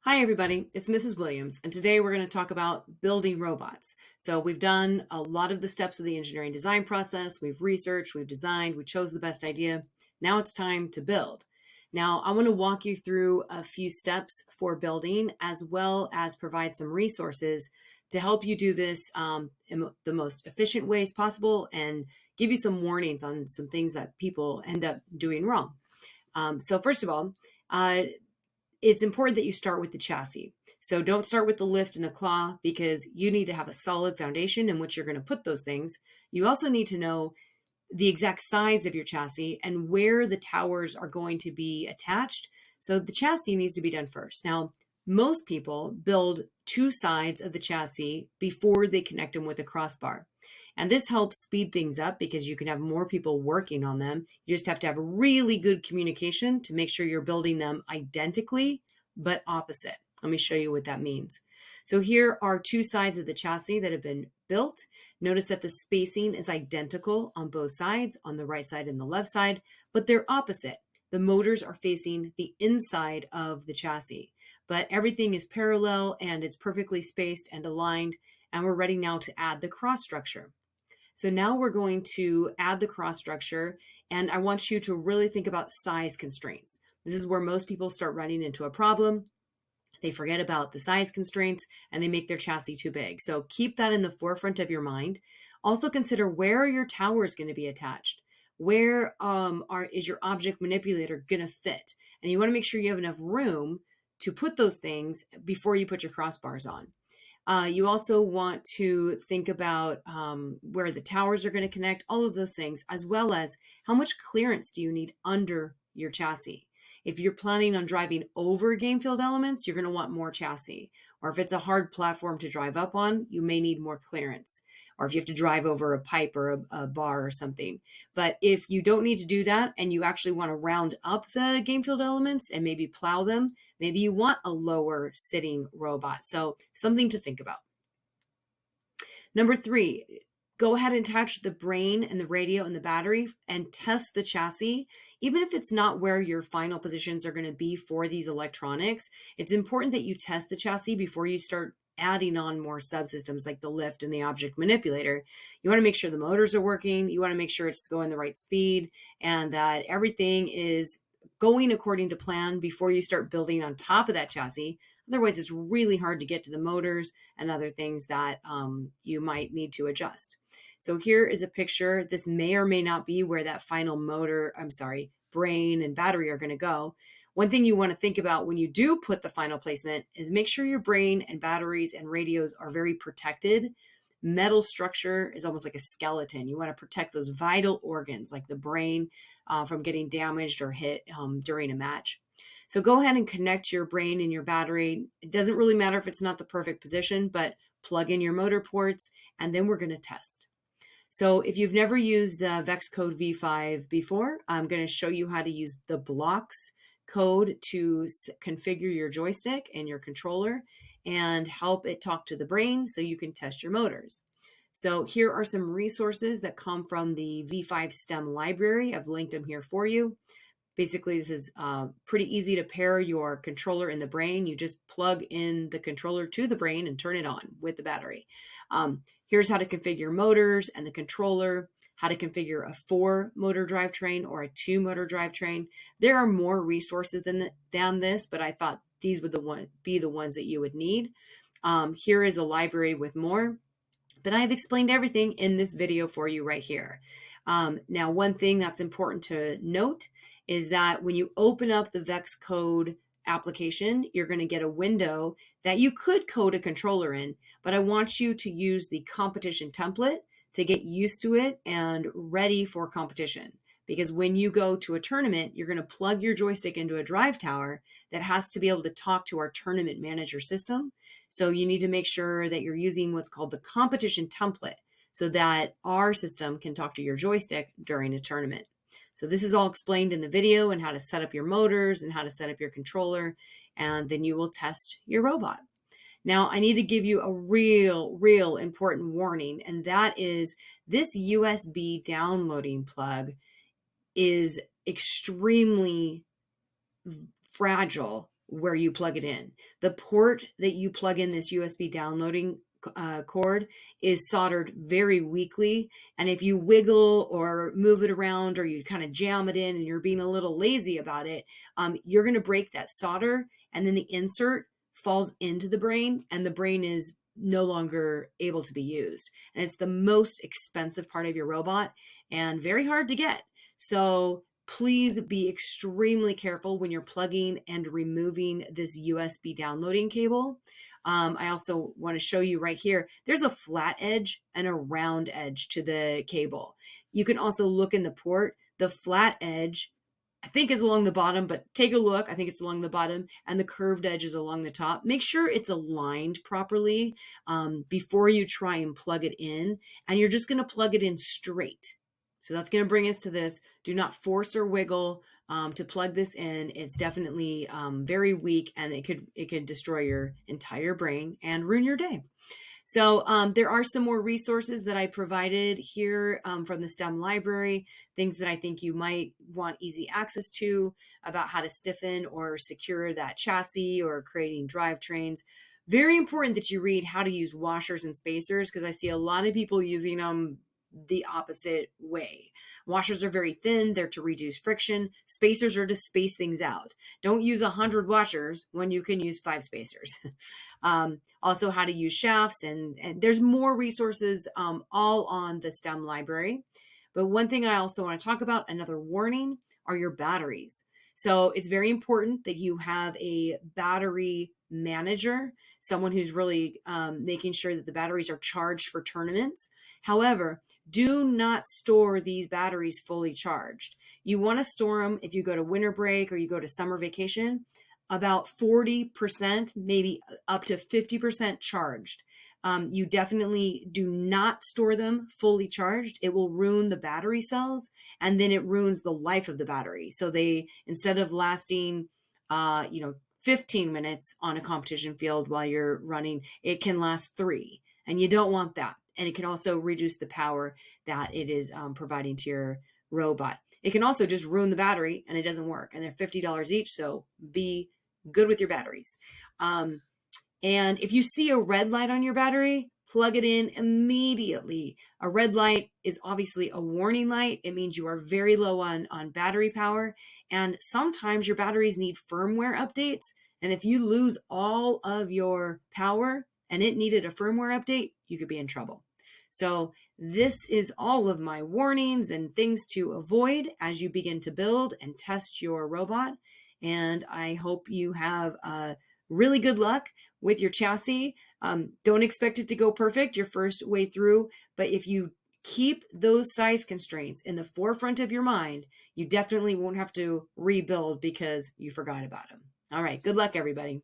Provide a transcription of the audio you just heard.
Hi, everybody. It's Mrs. Williams, and today we're going to talk about building robots. So, we've done a lot of the steps of the engineering design process. We've researched, we've designed, we chose the best idea. Now it's time to build. Now, I want to walk you through a few steps for building, as well as provide some resources to help you do this in the most efficient ways possible and give you some warnings on some things that people end up doing wrong. First of all, it's important that you start with the chassis. So don't start with the lift and the claw because you need to have a solid foundation in which you're going to put those things. You also need to know the exact size of your chassis and where the towers are going to be attached. So the chassis needs to be done first. Now, most people build two sides of the chassis before they connect them with a crossbar. And this helps speed things up because you can have more people working on them. You just have to have really good communication to make sure you're building them identically, but opposite. Let me show you what that means. So here are two sides of the chassis that have been built. Notice that the spacing is identical on both sides, on the right side and the left side, but they're opposite. The motors are facing the inside of the chassis, but everything is parallel and it's perfectly spaced and aligned, and we're ready now to add the cross structure. So now we're going to add the cross structure, and I want you to really think about size constraints. This is where most people start running into a problem. They forget about the size constraints and they make their chassis too big. So keep that in the forefront of your mind. Also consider where your tower is going to be attached. Where is your object manipulator going to fit? And you want to make sure you have enough room to put those things before you put your crossbars on. You also want to think about where the towers are going to connect, all of those things, as well as how much clearance do you need under your chassis. If you're planning on driving over game field elements, you're going to want more chassis. Or if it's a hard platform to drive up on, you may need more clearance. Or if you have to drive over a pipe or a bar or something. But if you don't need to do that and you actually want to round up the game field elements and maybe plow them, maybe you want a lower sitting robot. So something to think about. Number 3, go ahead and attach the brain and the radio and the battery and test the chassis. Even if it's not where your final positions are going to be for these electronics, it's important that you test the chassis before you start adding on more subsystems like the lift and the object manipulator. You want to make sure the motors are working. You want to make sure it's going the right speed and that everything is going according to plan before you start building on top of that chassis. Otherwise, it's really hard to get to the motors and other things that you might need to adjust. So here is a picture. This may or may not be where that final brain and battery are going to go. One thing you want to think about when you do put the final placement is make sure your brain and batteries and radios are very protected. Metal structure is almost like a skeleton. You want to protect those vital organs like the brain from getting damaged or hit during a match. So go ahead and connect your brain and your battery. It doesn't really matter if it's not the perfect position, but plug in your motor ports, and then we're going to test. So if you've never used VexCode V5 before, I'm going to show you how to use the blocks code to configure your joystick and your controller and help it talk to the brain so you can test your motors. So here are some resources that come from the V5 STEM library. I've linked them here for you. Basically, this is pretty easy to pair your controller and the brain. You just plug in the controller to the brain and turn it on with the battery. Here's how to configure motors and the controller, how to configure a 4-motor drivetrain or a 2-motor drivetrain. There are more resources than this, but I thought these would be the ones that you would need. Here is a library with more, but I've explained everything in this video for you right here. Now, one thing that's important to note is that when you open up the VexCode application, you're going to get a window that you could code a controller in, but I want you to use the competition template to get used to it and ready for competition. Because when you go to a tournament, you're going to plug your joystick into a drive tower that has to be able to talk to our tournament manager system. So you need to make sure that you're using what's called the competition template so that our system can talk to your joystick during a tournament. So this is all explained in the video and how to set up your motors and how to set up your controller, and then you will test your robot. Now, I need to give you a real important warning, and that is this USB downloading plug is extremely fragile where you plug it in. The port that you plug in this USB downloading cord is soldered very weakly. And if you wiggle or move it around, or you kind of jam it in and you're being a little lazy about it, you're going to break that solder, and then the insert falls into the brain and the brain is no longer able to be used. And it's the most expensive part of your robot and very hard to get. So please be extremely careful when you're plugging and removing this USB downloading cable. I also want to show you right here, there's a flat edge and a round edge to the cable. You can also look in the port. The flat edge, I think, is along the bottom, but take a look. I think it's along the bottom, and the curved edge is along the top. Make sure it's aligned properly before you try and plug it in. And you're just going to plug it in straight. So that's going to bring us to this. Do not force or wiggle to plug this in. It's definitely very weak, and it could destroy your entire brain and ruin your day. So there are some more resources that I provided here from the STEM library, things that I think you might want easy access to about how to stiffen or secure that chassis or creating drivetrains. Very important that you read how to use washers and spacers, because I see a lot of people using them the opposite way. Washers are very thin. They're to reduce friction. Spacers are to space things out. Don't use 100 washers when you can use 5 spacers. Also how to use shafts, and there's more resources all on the STEM library. But one thing I also want to talk about, another warning, are your batteries. So it's very important that you have a battery manager, someone who's really making sure that the batteries are charged for tournaments. However, do not store these batteries fully charged. You want to store them if you go to winter break or you go to summer vacation, about 40%, maybe up to 50% charged. You definitely do not store them fully charged. It will ruin the battery cells, and then it ruins the life of the battery. So they, instead of lasting, 15 minutes on a competition field while you're running, it can last 3, and you don't want that. And it can also reduce the power that it is providing to your robot. It can also just ruin the battery and it doesn't work. And they're $50 each, so be good with your batteries. And if you see a red light on your battery, plug it in immediately. A red light is obviously a warning light. It means you are very low on battery power. And sometimes your batteries need firmware updates. And if you lose all of your power and it needed a firmware update, you could be in trouble. So this is all of my warnings and things to avoid as you begin to build and test your robot. And I hope you have really good luck with your chassis. Don't expect it to go perfect your first way through, but if you keep those size constraints in the forefront of your mind, you definitely won't have to rebuild because you forgot about them. All right, good luck, everybody.